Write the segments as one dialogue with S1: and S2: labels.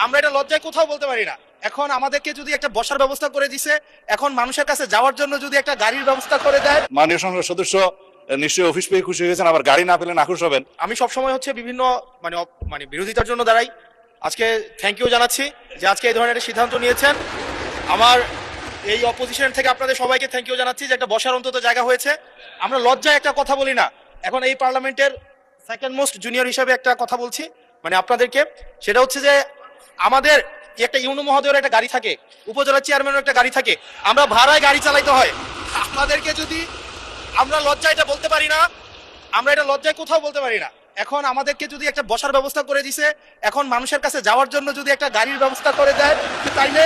S1: আমরা এটা লজ্জায় কোথাও বলতে পারি না। এখন আমাদেরকে যদি একটা বসার ব্যবস্থা করে দিছে, এখন মানুষের কাছে যাওয়ার জন্য যদি একটা গাড়ির ব্যবস্থা করে দেয়।
S2: মাননীয় সংসদ সদস্য নিশ্চয়ই অফিস পেয়ে খুশি হয়েছেন, আবার গাড়ি না পেলে নাখুশ হবেন।
S1: আমি সবসময় হচ্ছে বিভিন্ন মানে বিরোধিতার জন্য দাঁড়াই। আজকে থ্যাংক ইউ জানাচ্ছি যে আজকে এই ধরনের একটা সিদ্ধান্ত নিয়েছেন। আমার এই অপোজিশন থেকে আপনাদের সবাইকে থ্যাংক ইউ জানাচ্ছি যে একটা বসার অন্তত জায়গা হয়েছে। আমরা লজ্জায় একটা কথা বলি না। এখন এই পার্লামেন্টের সেকেন্ড মোস্ট জুনিয়র হিসেবে একটা কথা বলছি মানে আপনাদেরকে, সেটা হচ্ছে যে আমাদের একটা ইউনো মহোদয়ের একটা গাড়ি থাকে, উপজেলা চেয়ারম্যানের একটা গাড়ি থাকে, আমরা ভাড়ায় গাড়ি চালাইতে হয়। আমাদেরকে যদি আমরা লজ্জায় এটা বলতে পারি না, আমরা এটা লজ্জায় কোথাও বলতে পারি না। এখন আমাদেরকে যদি একটা বসার ব্যবস্থা করে দিছে, এখন মানুষের কাছে যাওয়ার জন্য যদি একটা গাড়ির ব্যবস্থা করে দেয়, তাইলে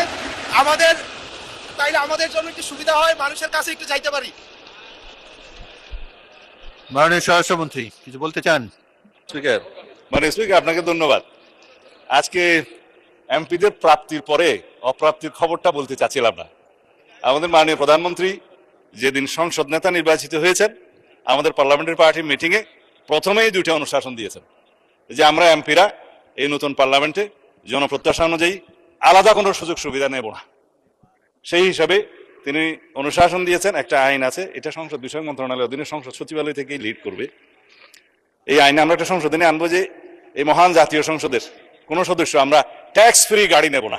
S1: আমাদের জন্য একটু সুবিধা হয়, মানুষের কাছে একটু যাইতে পারি।
S3: মাননীয় স্বরাষ্ট্রমন্ত্রী কিছু বলতে চান?
S2: স্পিকার, স্পিকার আপনাকে ধন্যবাদ। আজকে এমপিদের প্রাপ্তির পরে অপ্রাপ্তির খবরটা বলতে চাচ্ছিলাম না। আমাদের মাননীয় প্রধানমন্ত্রী যেদিন সংসদ নেতা নির্বাচিত হয়েছেন, আমাদের পার্লামেন্টের পার্টির মিটিংয়ে প্রথমেই দুইটা অনুশাসন দিয়েছেন যে আমরা এমপিরা এই নতুন পার্লামেন্টে জনপ্রত্যাশা অনুযায়ী আলাদা কোনো সুযোগ সুবিধা নেব না। সেই হিসাবে তিনি অনুশাসন দিয়েছেন। একটা আইন আছে, এটা সংসদ বিষয়ক মন্ত্রণালয়ের অধীনে সংসদ সচিবালয় থেকেই লিড করবে। এই আইনে আমরা একটা সংশোধনী আনবো যে এই মহান জাতীয় সংসদের কোন সদস্য আমরা ট্যাক্স ফ্রি গাড়ি নেব না।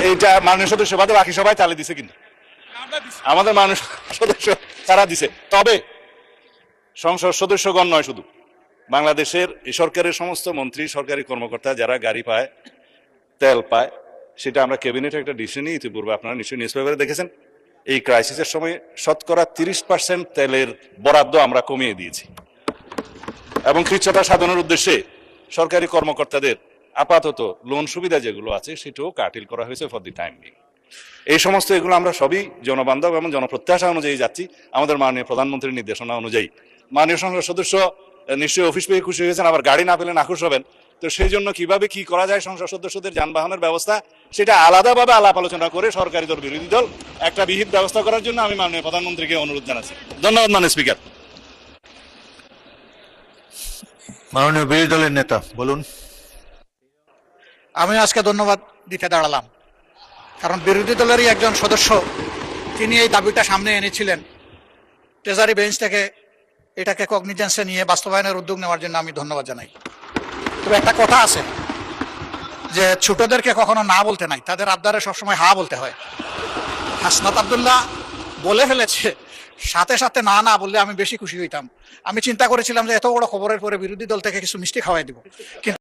S2: এইটা মাননীয় সদস্য বাদে বাকি সবাই তালে দিছে, কিন্তু আমাদের মাননীয় সদস্য তারা দিছে। তবে সংসদ সদস্যগণ নয়, শুধু বাংলাদেশের এই সরকারের সমস্ত মন্ত্রী, সরকারি কর্মকর্তা যারা গাড়ি পায়, তেল পায়, সেটা আমরা ক্যাবিনেটে একটা ডিসিশন নিয়ে ইতিপূর্বে আপনারা নিশ্চয়ই নিউজ পেপারে দেখেছেন। এই ক্রাইসিসের সময় শতকরা 30% তেলের বরাদ্দ আমরা কমিয়ে দিয়েছি এবং কৃচ্ছ্রতা সাধনের উদ্দেশ্যে সরকারি কর্মকর্তাদের আপাতত লোন সুবিধা যেগুলো আছে সেটাও কাটিল করা হয়েছে ফর দি টাইম বিং। এই সমস্ত এগুলো আমরা সবই জনবান্ধব এবং জনপ্রত্যাশা অনুযায়ী যাচ্ছি, আমাদের মাননীয় প্রধানমন্ত্রীর নির্দেশনা অনুযায়ী। মাননীয় সংসদ সদস্য নিশ্চয়ই অফিস পেয়ে খুশি হয়েছেন, আবার গাড়ি না পেলে নাখুশ হবেন। তো সেই জন্য কিভাবে কি করা যায় সংসদ সদস্যদের যানবাহনের ব্যবস্থা, সেটা আলাদাভাবে আলাপ আলোচনা করে সরকারি দল বিরোধী দল একটা বিহিত ব্যবস্থা করার জন্য আমি মাননীয় প্রধানমন্ত্রীকে অনুরোধ জানাচ্ছি। ধন্যবাদ মাননীয় স্পিকার।
S3: মাননীয় বিরোধী দলের নেতা বলুন।
S4: আমি আজকে ধন্যবাদ দিতে দাঁড়ালাম, কারণ বিরোধী দলেরই একজন সদস্য তিনি এই দাবিটা সামনে এনেছিলেন। ট্রেজারি বেঞ্চ থেকে এটাকে কগনিজেন্সে নিয়ে বাস্তবায়নের উদ্যোগ নেওয়ার জন্য আমি ধন্যবাদ জানাই। তবে একটা কথা আছে যে ছোটদেরকে কখনো না বলতে নাই, তাদের আবদারে সবসময় হা বলতে হয়। হাসনাত আব্দুল্লাহ বলে ফেলেছে, সাথে সাথে না না বললে আমি বেশি খুশি হইতাম। আমি চিন্তা করেছিলাম যে এত বড় খবরের পরে বিরোধী দল থেকে কিছু মিষ্টি খাওয়াই দিব, কিন্তু